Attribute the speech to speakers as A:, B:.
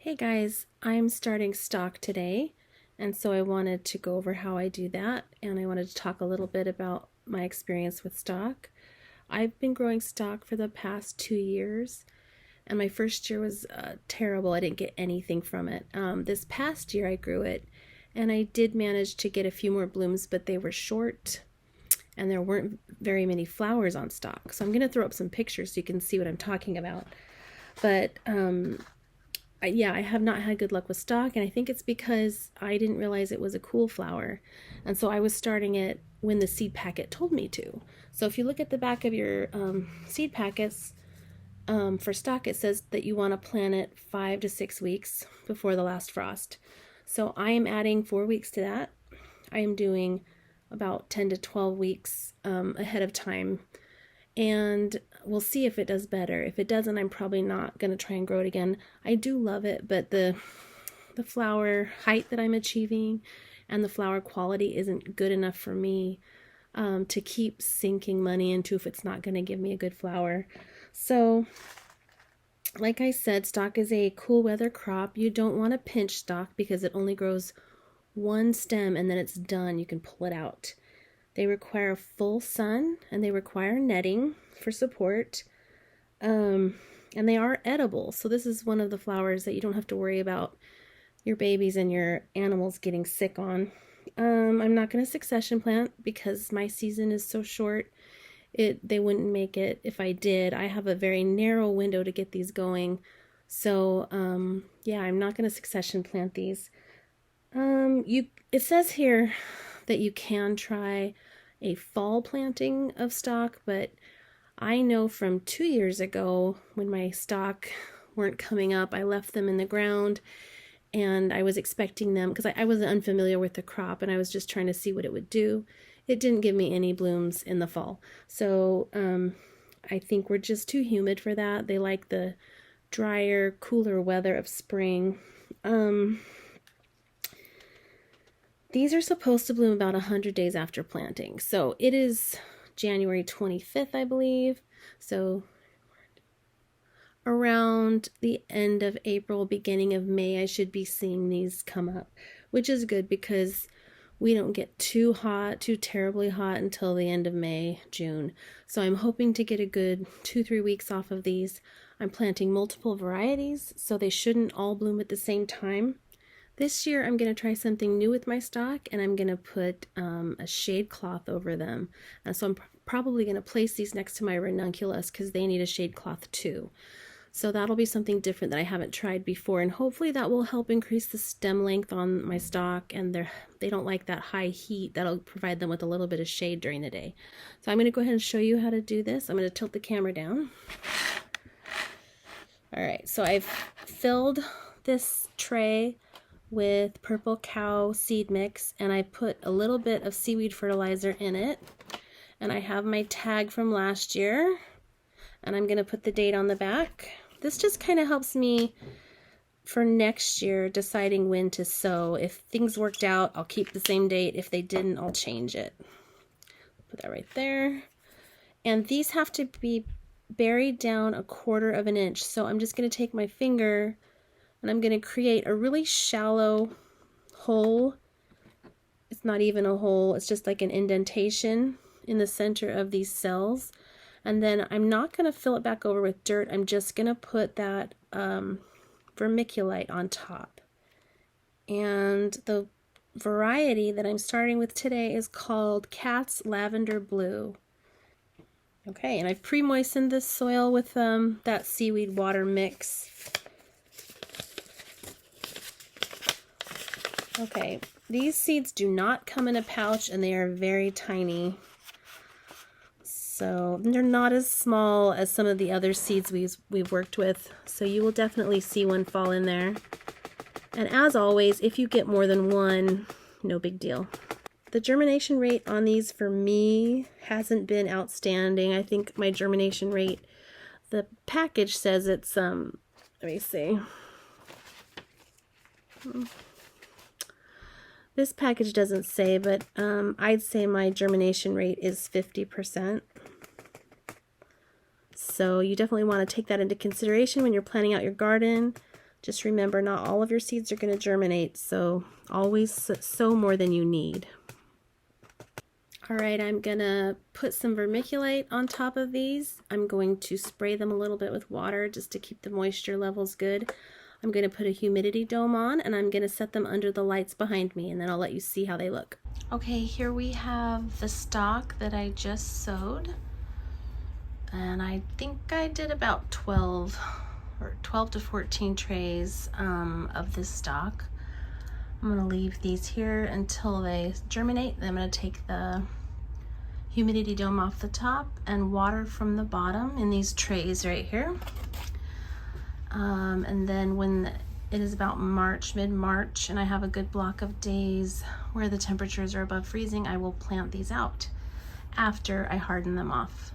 A: Hey guys, I'm starting stock today, and so I wanted to go over how I do that, and I wanted to talk a little bit about my experience with stock. I've been growing stock for the past 2 years, and my first year was terrible. I didn't get anything from it. This past year I grew it, and I did manage to get a few more blooms, but they were short, and there weren't very many flowers on stock. So I'm going to throw up some pictures so you can see what I'm talking about. But yeah, I have not had good luck with stock, and I think it's because I didn't realize it was a cool flower. And so I was starting it when the seed packet told me to. So if you look at the back of your seed packets, for stock, it says that you want to plant it 5 to 6 weeks before the last frost. So I am adding 4 weeks to that. I am doing about 10 to 12 weeks ahead of time, and we'll see if it does better. If it doesn't, I'm probably not going to try and grow it again. I do love it, but the flower height that I'm achieving and the flower quality isn't good enough for me to keep sinking money into if it's not going to give me a good flower. So like I said, stock is a cool weather crop. You don't want to pinch stock because it only grows one stem and then it's done. You can pull it out. They require full sun, and they require netting for support, and they are edible. So this is one of the flowers that you don't have to worry about your babies and your animals getting sick on. I'm not going to succession plant because my season is so short. They wouldn't make it if I did. I have a very narrow window to get these going. So yeah, I'm not going to succession plant these. It says here that you can try a fall planting of stock, but I know from 2 years ago when my stock weren't coming up, I left them in the ground, and I was expecting them because I was unfamiliar with the crop and I was just trying to see what it would do. It didn't give me any blooms in the fall. So I think we're just too humid for that. They like the drier, cooler weather of spring. These are supposed to bloom about 100 days after planting. So it is January 25th, I believe. So around the end of April, beginning of May, I should be seeing these come up, which is good because we don't get too hot, too terribly hot until the end of May, June. So I'm hoping to get a good 2-3 weeks off of these. I'm planting multiple varieties, so they shouldn't all bloom at the same time. This year I'm going to try something new with my stock, and I'm going to put a shade cloth over them. And so I'm probably going to place these next to my ranunculus because they need a shade cloth too. So that'll be something different that I haven't tried before, and hopefully that will help increase the stem length on my stock, and they don't like that high heat. That'll provide them with a little bit of shade during the day. So I'm going to go ahead and show you how to do this. I'm going to tilt the camera down. All right, so I've filled this tray with Purple Cow seed mix, and I put a little bit of seaweed fertilizer in it, and I have my tag from last year, and I'm going to put the date on the back. This just kind of helps me for next year deciding when to sow. If things worked out, I'll keep the same date. If they didn't, I'll change it. Put that right there. And these have to be buried down 1/4 of an inch. So I'm just going to take my finger and I'm going to create a really shallow hole. It's not even a hole, it's just like an indentation in the center of these cells. And then I'm not going to fill it back over with dirt. I'm just going to put that vermiculite on top. And the variety that I'm starting with today is called Cat's Lavender Blue. Okay, and I've pre-moistened this soil with that seaweed water mix. Okay, these seeds do not come in a pouch, and they are very tiny. So they're not as small as some of the other seeds we've worked with. So you will definitely see one fall in there. And as always, if you get more than one, no big deal. The germination rate on these for me hasn't been outstanding. I think my germination rate, the package says it's, let me see. This package doesn't say, but I'd say my germination rate is 50%. So you definitely want to take that into consideration when you're planning out your garden. Just remember, not all of your seeds are going to germinate, so always sow more than you need. Alright, I'm going to put some vermiculite on top of these. I'm going to spray them a little bit with water just to keep the moisture levels good. I'm going to put a humidity dome on, and I'm going to set them under the lights behind me, and then I'll let you see how they look. Okay, here we have the stock that I just sowed, and I think I did about 12 to 14 trays of this stock. I'm going to leave these here until they germinate. Then I'm going to take the humidity dome off the top and water from the bottom in these trays right here. And then when it is about mid-March, and I have a good block of days where the temperatures are above freezing, I will plant these out after I harden them off.